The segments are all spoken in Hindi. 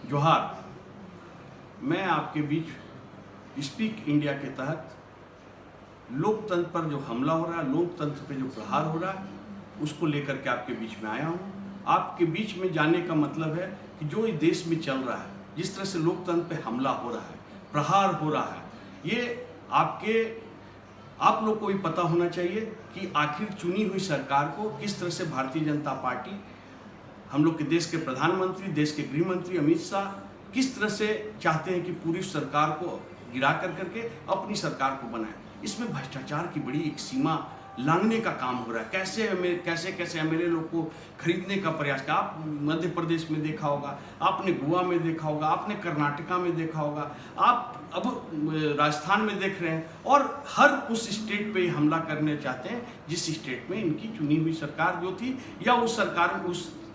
जोहार। मैं आपके बीच स्पीक इंडिया के तहत लोकतंत्र पर जो हमला हो रहा है, लोकतंत्र पे जो प्रहार हो रहा है, उसको लेकर के आपके बीच में आया हूँ। आपके बीच में जाने का मतलब है कि जो इस देश में चल रहा है, जिस तरह से लोकतंत्र पे हमला हो रहा है, प्रहार हो रहा है, ये आप लोग को भी पता होना चाहिए कि आखिर चुनी हुई सरकार को किस तरह से भारतीय जनता पार्टी, हम लोग के देश के प्रधानमंत्री, देश के गृह मंत्री अमित शाह किस तरह से चाहते हैं कि पूरी सरकार को गिरा करके अपनी सरकार को बनाए। इसमें भ्रष्टाचार की बड़ी एक सीमा लांघने का काम हो रहा है। कैसे एमएलए लोग को खरीदने का प्रयास किया। आप मध्य प्रदेश में देखा होगा, आपने गोवा में देखा होगा, आपने कर्नाटका में देखा होगा, आप अब राजस्थान में देख रहे हैं, और हर उस स्टेट पे हमला करने चाहते हैं जिस स्टेट में इनकी चुनी हुई सरकार जो थी, या उस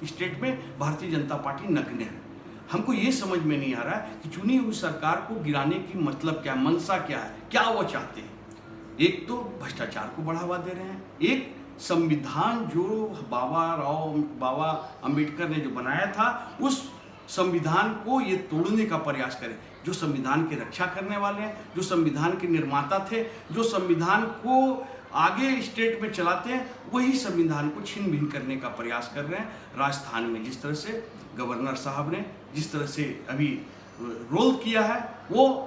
स्टेट में भारतीय जनता पार्टी नग्न है। हमको ये समझ में नहीं आ रहा है कि चुनी हुई सरकार को गिराने की मतलब क्या, मंशा क्या है, क्या वो चाहते हैं। एक तो भ्रष्टाचार को बढ़ावा दे रहे हैं, एक संविधान जो बाबा अंबेडकर ने जो बनाया था, उस संविधान को ये तोड़ने का प्रयास करें। जो संविधान की रक्षा करने वाले हैं, जो संविधान के निर्माता थे, जो संविधान को आगे स्टेट में चलाते हैं, वही संविधान को छीन भिन करने का प्रयास कर रहे हैं। राजस्थान में जिस तरह से गवर्नर साहब ने जिस तरह से अभी रोल किया है, वो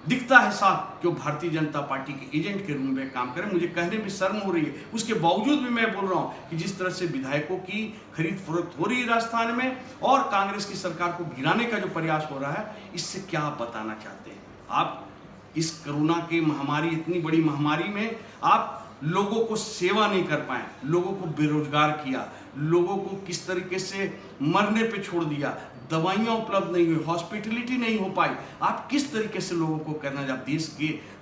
दिखता है साफ जो भारतीय जनता पार्टी के एजेंट के रूप में काम करें। मुझे कहने में शर्म हो रही है, उसके बावजूद भी मैं बोल रहा हूं कि जिस तरह से विधायकों की खरीद फरोख्त हो रही है राजस्थान में, और कांग्रेस की सरकार को गिराने का जो प्रयास हो रहा है, इससे क्या आप बताना चाहते हैं। आप इस कोरोना की महामारी, इतनी बड़ी महामारी में आप लोगों को सेवा नहीं कर पाए, लोगों को बेरोजगार किया, लोगों को किस तरीके से मरने पे छोड़ दिया, दवाइयाँ उपलब्ध नहीं हुई, हॉस्पिटलिटी नहीं हो पाई। आप किस तरीके से लोगों को करना, जब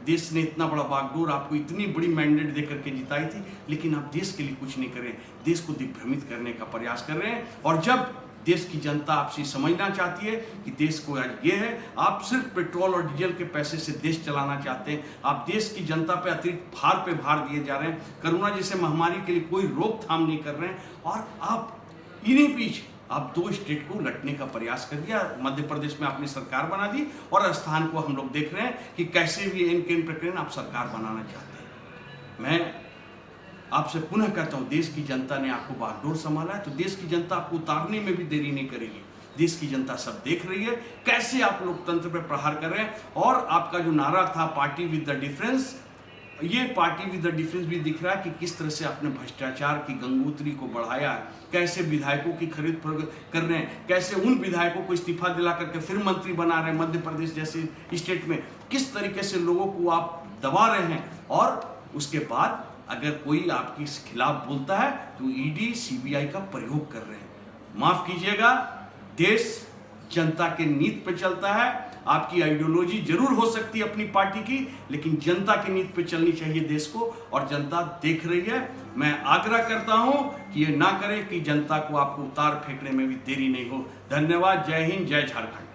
देश ने इतना बड़ा बागडोर आपको इतनी बड़ी मैंडेट देकर के जिताई थी, लेकिन आप देश के लिए कुछ नहीं कर रहे हैं, देश को दिग्भ्रमित करने का प्रयास कर रहे हैं। और जब देश की जनता आपसे समझना चाहती है कि देश को आज ये है, आप सिर्फ पेट्रोल और डीजल के पैसे से देश चलाना चाहते हैं, आप देश की जनता पे अतिरिक्त भार पे भार दिए जा रहे हैं, कोरोना जैसे महामारी के लिए कोई रोकथाम नहीं कर रहे हैं, और आप इन्हीं पीछे आप दो स्टेट को लटने का प्रयास कर दिया। मध्य प्रदेश में आपने सरकार बना दी, और राजस्थान को हम लोग देख रहे हैं कि कैसे भी इन प्रक्रिया आप सरकार बनाना चाहते हैं। मैं आपसे पुनः कहता हूं, देश की जनता ने आपको बागडोर संभाला है, तो देश की जनता आपको उतारने में भी देरी नहीं करेगी। देश की जनता सब देख रही है कैसे आप लोकतंत्र पर प्रहार कर रहे हैं। और आपका जो नारा था पार्टी विद द डिफरेंस, ये पार्टी विद द डिफरेंस भी दिख रहा है कि किस तरह से आपने भ्रष्टाचार की गंगोत्री को बढ़ाया है, कैसे विधायकों की खरीद फरोख्त कर रहे हैं, कैसे उन विधायकों को इस्तीफा दिला करके फिर मंत्री बना रहे हैं। मध्य प्रदेश जैसे स्टेट में किस तरीके से लोगों को आप दबा रहे हैं, और उसके बाद अगर कोई आपके खिलाफ बोलता है तो ईडी सीबीआई का प्रयोग कर रहे हैं। माफ कीजिएगा, देश जनता के नीति पे चलता है। आपकी आइडियोलॉजी जरूर हो सकती है अपनी पार्टी की, लेकिन जनता की नीति पे चलनी चाहिए देश को, और जनता देख रही है। मैं आग्रह करता हूं कि ये ना करें कि जनता को आपको उतार फेंकने में भी देरी नहीं हो। धन्यवाद। जय हिंद, जय झारखंड।